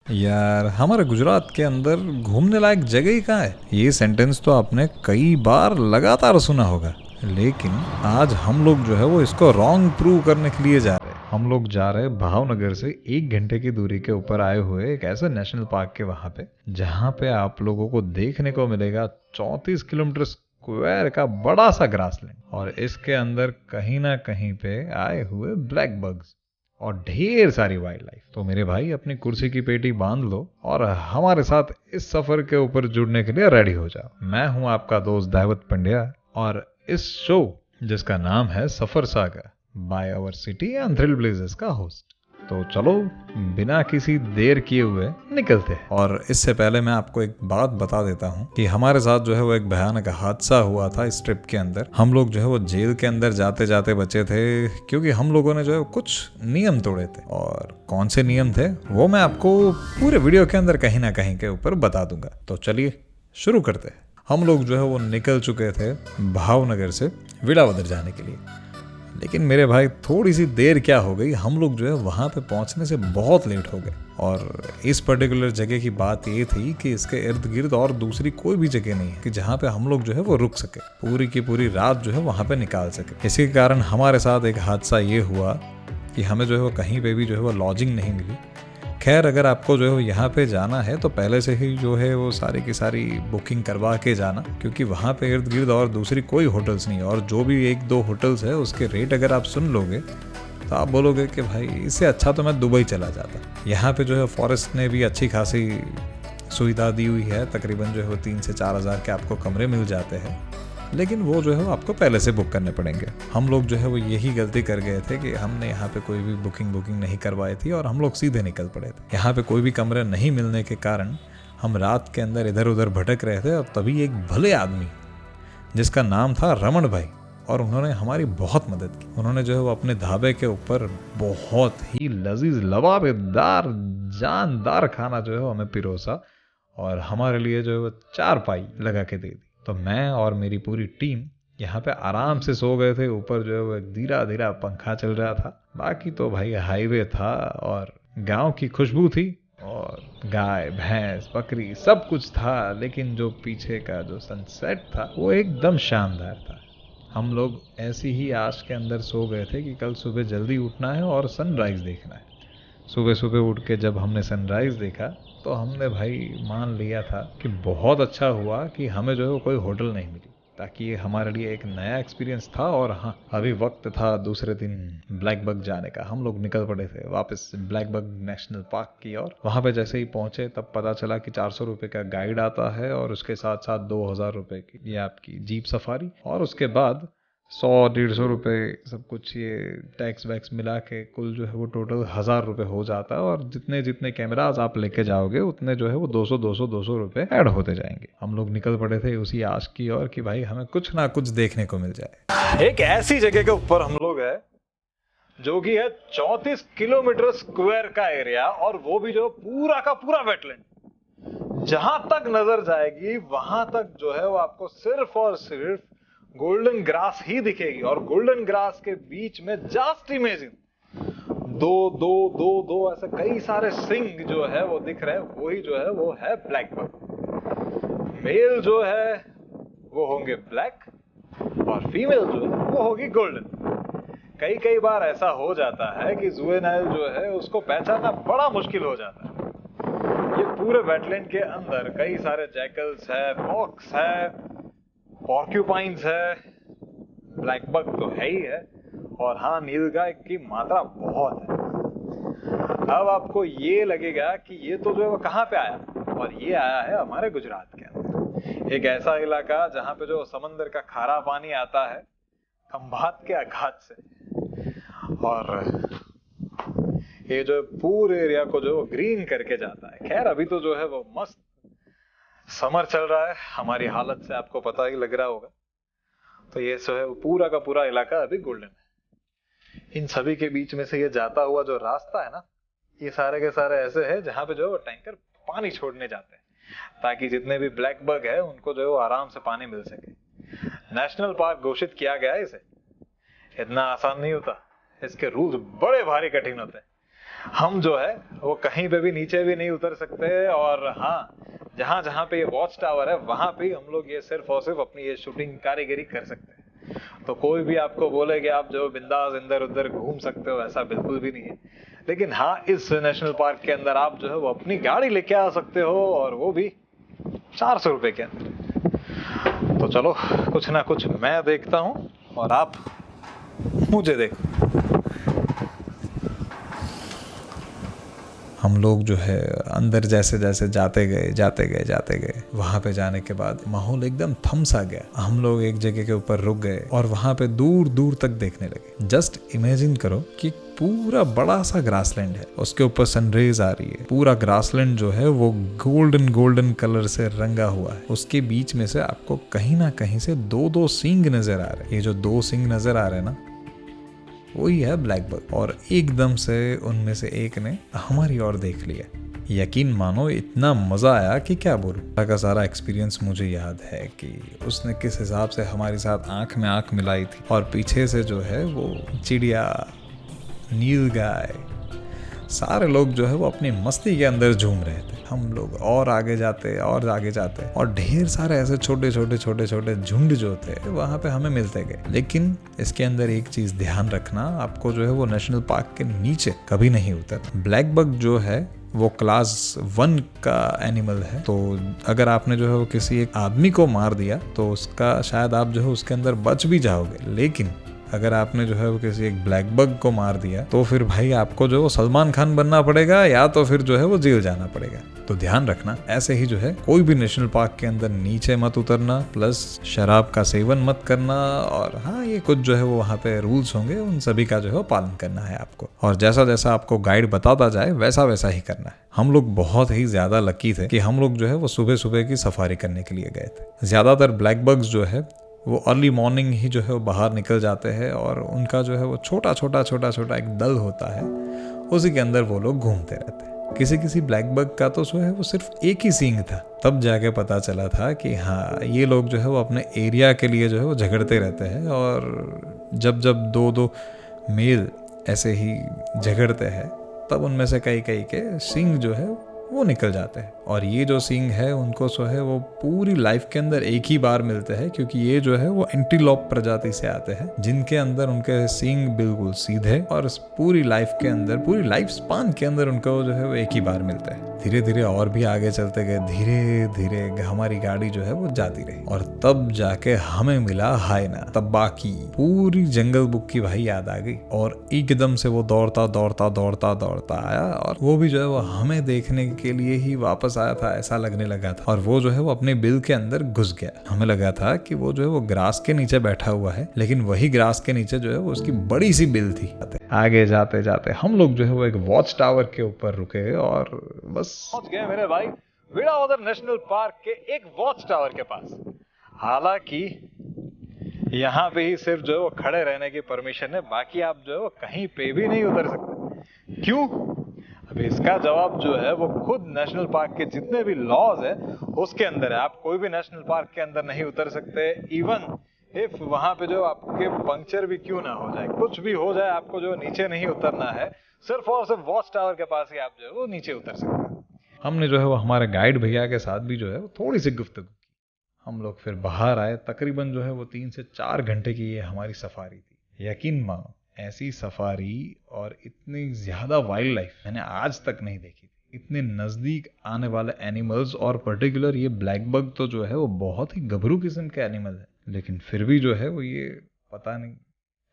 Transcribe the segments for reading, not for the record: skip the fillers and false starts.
यार हमारे गुजरात के अंदर घूमने लायक जगह ही कहाँ है? ये सेंटेंस तो आपने कई बार लगातार सुना होगा, लेकिन आज हम लोग जो है वो इसको रॉन्ग प्रूव करने के लिए जा रहे हैं। हम लोग जा रहे हैं भावनगर से 1 घंटे की दूरी के ऊपर आए हुए एक ऐसे नेशनल पार्क के वहां पे, जहाँ पे आप लोगों को देखने को मिलेगा 34 किलोमीटर स्क्वायर का बड़ा सा ग्रासलैंड, और इसके अंदर कहीं ना कहीं पे आए हुए ब्लैक बग्स और ढेर सारी वाइल्ड लाइफ। तो मेरे भाई अपनी कुर्सी की पेटी बांध लो और हमारे साथ इस सफर के ऊपर जुड़ने के लिए रेडी हो जाओ। मैं हूं आपका दोस्त दावत पंड्या, और इस शो जिसका नाम है Safar saga by our city and thrill blazers का होस्ट। तो चलो बिना किसी देर किए हुए निकलते हैं। और इससे पहले मैं आपको एक बात बता देता हूँ कि हमारे साथ जो है वो एक भयानक हादसा हुआ था इस ट्रिप के अंदर। हम लोग जो है वो जेल के अंदर जाते जाते बचे थे, क्योंकि हम लोगों ने जो है कुछ नियम तोड़े थे। और कौन से नियम थे वो मैं आपको पूरे वीडियो के अंदर कहीं ना कहीं के ऊपर बता दूंगा। तो चलिए शुरू करते हैं। हम लोग जो है वो निकल चुके थे भावनगर से विलावदर जाने के लिए, लेकिन मेरे भाई थोड़ी सी देर क्या हो गई, हम लोग जो है वहाँ पे पहुँचने से बहुत लेट हो गए। और इस पर्टिकुलर जगह की बात ये थी कि इसके इर्द गिर्द और दूसरी कोई भी जगह नहीं है कि जहाँ पे हम लोग जो है वो रुक सके, पूरी की पूरी रात जो है वहाँ पे निकाल सके। इसी के कारण हमारे साथ एक हादसा ये हुआ कि हमें जो है वो कहीं पे भी जो है वो लॉजिंग नहीं मिली। खैर अगर आपको जो है यहाँ पे जाना है तो पहले से ही जो है वो सारी की सारी बुकिंग करवा के जाना, क्योंकि वहाँ पे इर्द गिर्द और दूसरी कोई होटल्स नहीं है। और जो भी 1-2 होटल्स है उसके रेट अगर आप सुन लोगे तो आप बोलोगे कि भाई इससे अच्छा तो मैं दुबई चला जाता। यहाँ पे जो है फॉरेस्ट ने भी अच्छी खासी सुविधा दी हुई है, तकरीबन जो है वो 3 से 4 हज़ार के आपको कमरे मिल जाते हैं, लेकिन वो जो है वो आपको पहले से बुक करने पड़ेंगे। हम लोग जो है वो यही गलती कर गए थे कि हमने यहाँ पे कोई भी बुकिंग नहीं करवाई थी और हम लोग सीधे निकल पड़े थे। यहाँ पे कोई भी कमरे नहीं मिलने के कारण हम रात के अंदर इधर उधर भटक रहे थे, और तभी एक भले आदमी जिसका नाम था रमन भाई, और उन्होंने हमारी बहुत मदद की। उन्होंने जो है वो अपने ढाबे के ऊपर बहुत ही लजीज लबाबेदार जानदार खाना जो है वो हमें पिरोसा, और हमारे लिए जो है वो 4 पाई लगा के दे दी। तो मैं और मेरी पूरी टीम यहाँ पे आराम से सो गए थे। ऊपर जो है वो एक धीरा धीरा पंखा चल रहा था। बाकी तो भाई हाईवे था और गांव की खुशबू थी और गाय भैंस बकरी सब कुछ था, लेकिन जो पीछे का जो सनसेट था वो एकदम शानदार था। हम लोग ऐसी ही आश के अंदर सो गए थे कि कल सुबह जल्दी उठना है और सनराइज देखना है। सुबह सुबह उठ के जब हमने सनराइज देखा तो हमने भाई मान लिया था कि बहुत अच्छा हुआ कि हमें जो है वो कोई होटल नहीं मिली, ताकि ये हमारे लिए एक नया एक्सपीरियंस था। और हाँ, अभी वक्त था दूसरे दिन ब्लैक बग जाने का। हम लोग निकल पड़े थे वापस ब्लैक बग नेशनल पार्क की ओर। वहाँ पे जैसे ही पहुंचे तब पता चला कि 400 रुपये का गाइड आता है और उसके साथ साथ 2000 रुपये की ये आपकी जीप सफारी, और उसके बाद 100-150 रुपये सब कुछ ये टैक्स वैक्स मिला के कुल जो है वो टोटल 1000 रुपये हो जाता है। और जितने जितने कैमराज आप लेके जाओगे उतने जो है वो 200 रुपये ऐड होते जाएंगे। हम लोग निकल पड़े थे उसी आश की ओर कि भाई हमें कुछ ना कुछ देखने को मिल जाए। एक ऐसी जगह के ऊपर हम लोग है जो कि है 34 किलोमीटर स्क्वायर का एरिया, और वो भी जो पूरा का पूरा वेटलैंड। जहां तक नजर जाएगी वहां तक जो है वो आपको सिर्फ और सिर्फ गोल्डन ग्रास ही दिखेगी, और गोल्डन ग्रास के बीच में जस्ट इमेजिन दो दो दो दो ऐसे कई सारे सिंग जो है वो दिख रहे हैं। वही जो है वो है ब्लैक बग। मेल जो है वो होंगे ब्लैक और फीमेल जो है वो होगी गोल्डन। कई बार ऐसा हो जाता है कि जुवेनाइल जो है उसको पहचानना बड़ा मुश्किल हो जाता है। ये पूरे वेटलैंड के अंदर कई सारे जैकल्स है, फॉक्स है, पॉर्क्यूपाइंस है, ब्लैक बग तो है ही है, और हाँ नीलगाय की मात्रा बहुत है। अब आपको ये लगेगा कि ये तो जो है वो कहाँ पे आया, और ये आया है हमारे गुजरात के अंदर। एक ऐसा इलाका जहाँ पे जो समंदर का खारा पानी आता है खंभात के आघात से, और ये जो पूरे एरिया को जो ग्रीन करके जाता है। खैर अभी तो जो है वो मस्त समर चल रहा है, हमारी हालत से आपको पता ही लग रहा होगा। तो ये जो है वो पूरा का पूरा इलाका अभी गोल्डन है। इन सभी के बीच में से ये जाता हुआ जो रास्ता है ना, ये सारे के सारे ऐसे है जहाँ पे जो है वो टैंकर पानी छोड़ने जाते हैं, ताकि जितने भी ब्लैक बग है उनको जो है वो आराम से पानी मिल सके। नेशनल पार्क घोषित किया गया है इसे, इतना आसान नहीं होता, इसके रूल्स बड़े भारी कठिन होते हैं। हम जो है वो कहीं पे भी नीचे भी नहीं उतर सकते, और हाँ, जहाँ जहाँ पे ये वॉच टावर है वहां पे हम लोग ये सिर्फ और सिर्फ अपनी ये शूटिंग कारीगरी कर सकते हैं। तो कोई भी आपको बोले कि आप जो बिंदास इधर उधर घूम सकते हो, ऐसा बिल्कुल भी नहीं है। लेकिन हाँ, इस नेशनल पार्क के अंदर आप जो है वो अपनी गाड़ी लेके आ सकते हो, और वो भी 400 रुपए के अंदर। तो चलो कुछ ना कुछ मैं देखता हूँ और आप मुझे देखो। हम लोग जो है अंदर जैसे जैसे जाते गए, वहां पे जाने के बाद माहौल एकदम थम सा गया। हम लोग एक जगह के ऊपर रुक गए और वहां पे दूर दूर तक देखने लगे। जस्ट इमेजिन करो कि पूरा बड़ा सा ग्रासलैंड है, उसके ऊपर सनरेज आ रही है, पूरा ग्रासलैंड जो है वो गोल्डन गोल्डन कलर से रंगा हुआ है। उसके बीच में से आपको कहीं ना कहीं से दो दो सींग नजर आ रहे हैं। ये जो दो सींग नजर आ रहे हैं ना, वही है ब्लैक बग। और एकदम से उनमें से एक ने हमारी ओर देख लिया। यकीन मानो इतना मजा आया कि क्या बोलूं। का सारा एक्सपीरियंस मुझे याद है कि उसने किस हिसाब से हमारे साथ आंख में आंख मिलाई थी, और पीछे से जो है वो चिड़िया, नील गाय, सारे लोग जो है वो अपनी मस्ती के अंदर झूम रहे थे। हम लोग और आगे जाते और ढेर सारे ऐसे छोटे छोटे झुंड जो थे वहां पे हमें मिलते गए। लेकिन इसके अंदर एक चीज ध्यान रखना, आपको जो है वो नेशनल पार्क के नीचे कभी नहीं उतर। ब्लैक बग जो है वो क्लास 1 का एनिमल है, तो अगर आपने जो है वो किसी एक आदमी को मार दिया तो उसका शायद आप जो है उसके अंदर बच भी जाओगे। लेकिन अगर आपने जो है वो किसी एक ब्लैक बग को मार दिया तो फिर भाई आपको जो है सलमान खान बनना पड़ेगा, या तो फिर जो है वो जेल जाना पड़ेगा। तो ध्यान रखना, ऐसे ही जो है कोई भी नेशनल पार्क के अंदर नीचे मत उतरना, प्लस शराब का सेवन मत करना, और हाँ, ये कुछ जो है वो वहाँ पे रूल्स होंगे, उन सभी का जो है पालन करना है आपको। और जैसा जैसा आपको गाइड बताता जाए वैसा वैसा ही करना है। हम लोग बहुत ही ज्यादा लकी थे कि हम लोग जो है वो सुबह सुबह की सफारी करने के लिए गए थे। ज्यादातर ब्लैक बग्स जो है वो अर्ली मॉर्निंग ही जो है वो बाहर निकल जाते हैं, और उनका जो है वो छोटा छोटा एक दल होता है, उसी के अंदर वो लोग घूमते रहते हैं। किसी ब्लैक बग का तो जो है वो सिर्फ एक ही सींग था। तब जाके पता चला था कि हाँ, ये लोग जो है वो अपने एरिया के लिए जो है वो झगड़ते रहते हैं, और जब दो मेल ऐसे ही झगड़ते हैं तब उनमें से कई के सींग जो है वो निकल जाते हैं। और ये जो सींग है उनको जो है वो पूरी लाइफ के अंदर एक ही बार मिलते हैं, क्योंकि ये जो है वो एंटीलोप प्रजाति से आते हैं, जिनके अंदर उनके सींग बिल्कुल सीधे, और पूरी लाइफ के अंदर, पूरी लाइफ स्पान के अंदर उनको जो है वो एक ही बार मिलता है। धीरे धीरे और भी आगे चलते गए, धीरे धीरे हमारी गाड़ी जो है वो जाती रही, और तब जाके हमें मिला हायना, तब्बाकी। पूरी जंगल बुक की भाई याद आ गई, और एकदम से वो दौड़ता आया, और वो भी जो है वो हमें देखने के लिए ही वापस आया था, ऐसा लगने लगा था। और वो जो है वो अपने बिल के अंदर घुस गया। हमें लगा था कि वो जो है वो ग्रास के नीचे बैठा हुआ है, लेकिन वही ग्रास के नीचे जो है वो उसकी बड़ी सी बिल थी। आगे जाते हम लोग जो है वो एक वॉच टावर के ऊपर रुके, और बस पहुंच गए मेरे भाई वेलावदर नेशनल पार्क के एक वॉच टावर के पास। हालांकि यहाँ पे ही सिर्फ जो है वो खड़े रहने की परमिशन है, बाकी आप जो है वो कहीं पे भी नहीं उतर सकते। क्यों? अभी इसका जवाब जो है वो खुद नेशनल पार्क के जितने भी लॉज है उसके अंदर है। आप कोई भी नेशनल पार्क के अंदर नहीं उतर सकते, इवन इफ वहां पे जो आपके पंक्चर भी क्यों ना हो जाए, कुछ भी हो जाए, आपको जो नीचे नहीं उतरना है। सिर्फ और सिर्फ वॉच टावर के पास ही आप जो है वो नीचे उतर सकते हैं। हमने जो है वो हमारे गाइड भैया के साथ भी जो है वो थोड़ी सी गुफ्तगू की। हम लोग फिर बाहर आए। तकरीबन जो है वो 3 से 4 घंटे की ये हमारी सफारी थी। यकीन मानो, ऐसी सफारी और इतनी ज्यादा वाइल्ड लाइफ मैंने आज तक नहीं देखी थी। इतने नजदीक आने वाले एनिमल्स, और पर्टिकुलर ये ब्लैक बग तो जो है वो बहुत ही गभरू किस्म के एनिमल है, लेकिन फिर भी जो है वो ये पता नहीं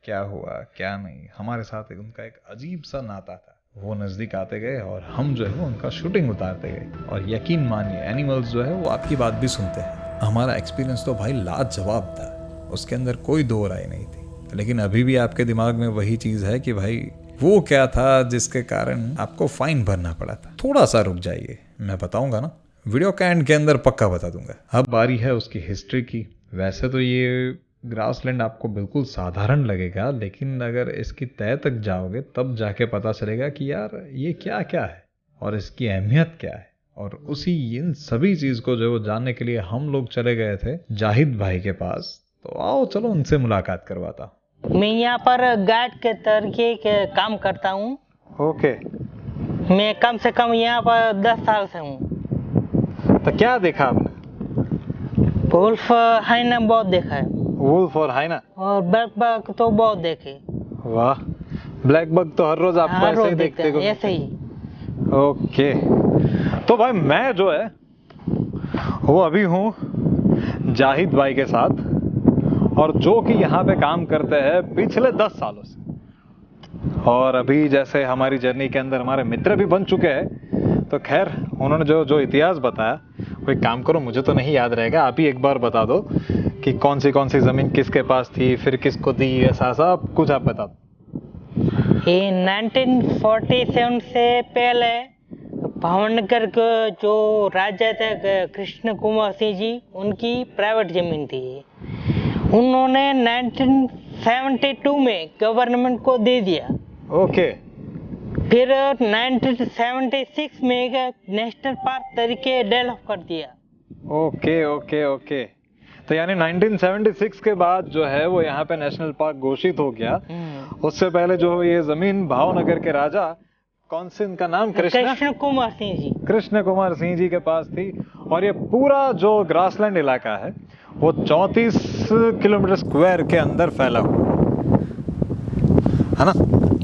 क्या हुआ क्या नहीं, हमारे साथ उनका एक अजीब सा नाता था। वो नजदीक आते गए और हम जो है वो उनका शूटिंग उतारते गए, और यकीन मानिए एनिमल्स जो है वो आपकी बात भी सुनते हैं। हमारा एक्सपीरियंस तो भाई लाजवाब था, उसके अंदर कोई दो राय नहीं थी। लेकिन अभी भी आपके दिमाग में वही चीज है कि भाई वो क्या था जिसके कारण आपको फाइन भरना पड़ा था। थोड़ा सा रुक जाइए, मैं बताऊंगा ना, वीडियो के एंड के अंदर पक्का बता दूंगा। अब बारी है उसकी हिस्ट्री की। वैसे तो ये ग्रासलैंड आपको बिल्कुल साधारण लगेगा, लेकिन अगर इसकी तह तक जाओगे तब जाके पता चलेगा कि यार ये क्या क्या है और इसकी अहमियत क्या है। और उसी इन सभी चीज को जो जानने के लिए हम लोग चले गए थे जाहिद भाई के पास। तो आओ चलो उनसे मुलाकात करवाता। मैं यहाँ पर गाइड के तरीके के काम करता हूँ। ओके, मैं कम से कम यहाँ पर 10 साल से हूँ। तो क्या देखा आपने? वुल्फ हाइना बहुत देखा है वुल्फ और हाइना और ब्लैक बक तो बहुत देखे। वाह, ब्लैक बग तो हर रोज आपको हर ऐसे ही रोज देखते देखते को हैं, ऐसे ही। ओके, तो भाई मैं जो है वो अभी हूँ जाहिद भाई के साथ, और जो कि यहाँ पे काम करते हैं पिछले 10 सालों से। और अभी जैसे हमारी जर्नी के अंदर हमारे मित्र भी बन चुके हैं, तो खैर उन्होंने जो इतिहास बताया, वो एक काम करो, मुझे तो नहीं याद रहेगा, आप ही एक बार बता दो कि कौन सी ज़मीन किसके पास थी, फिर किसको दी, ऐसा सब कुछ आप बता दो। ये 1947 से पहले भावनगर के जो राजा थे कृष्ण कुमार सिंह जी, उनकी प्राइवेट जमीन थी। उन्होंने 1972 में गवर्नमेंट को दे दिया। ओके। फिर 1976 में एक नेशनल पार्क तरीके डेवलप कर दिया। ओके ओके ओके, तो यानी 1976 के बाद जो है वो यहाँ पे नेशनल पार्क घोषित हो गया। उससे पहले जो ये जमीन भावनगर के राजा, कौन से इनका नाम? कृष्ण कुमार सिंह जी। कृष्ण कुमार सिंह जी के पास थी। और ये पूरा जो ग्रासलैंड इलाका है वो 34 किलोमीटर स्क्वायर के अंदर फैला हुआ है ना?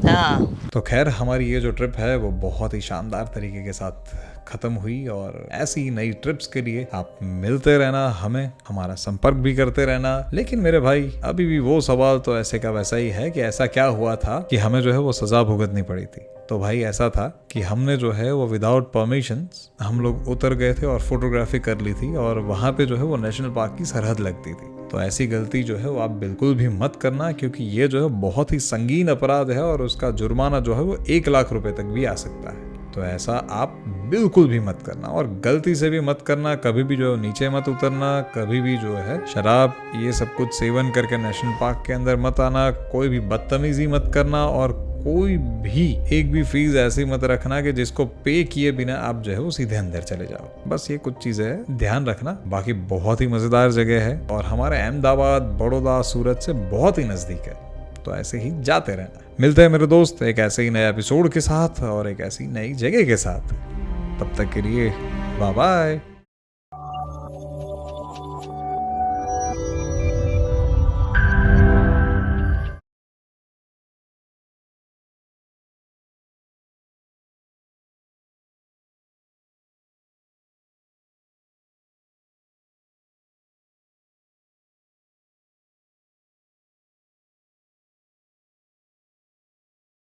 हाँ। तो खैर हमारी ये जो ट्रिप है वो बहुत ही शानदार तरीके के साथ खत्म हुई, और ऐसी नई ट्रिप्स के लिए आप मिलते रहना, हमें हमारा संपर्क भी करते रहना। लेकिन मेरे भाई अभी भी वो सवाल तो ऐसे का वैसा ही है कि ऐसा क्या हुआ था कि हमें जो है वो सजा भुगतनी पड़ी थी। तो भाई ऐसा था कि हमने जो है वो विदाउट परमिशंस हम लोग उतर गए थे और फोटोग्राफी कर ली थी, और वहां पे जो है वो नेशनल पार्क की सरहद लगती थी। तो ऐसी गलती जो है वो आप बिल्कुल भी मत करना, क्योंकि ये जो है बहुत ही संगीन अपराध है और उसका जुर्माना जो है वो 1 लाख रुपए तक भी आ सकता है। तो ऐसा आप बिल्कुल भी मत करना, और गलती से भी मत करना। कभी भी जो नीचे मत उतरना, कभी भी जो है शराब ये सब कुछ सेवन करके नेशनल पार्क के अंदर मत आना, कोई भी बदतमीजी मत करना, और कोई भी एक भी फीस ऐसी मत रखना कि जिसको पे किए बिना आप जो है वो सीधे अंदर चले जाओ। बस ये कुछ चीजें ध्यान रखना। बाकी बहुत ही मजेदार जगह है और हमारे अहमदाबाद, बड़ौदा, सूरत से बहुत ही नजदीक है। तो ऐसे ही जाते रहना। मिलते हैं मेरे दोस्त एक ऐसे ही नए एपिसोड के साथ और एक ऐसी नई जगह के साथ। तब तक के लिए बाय बाय।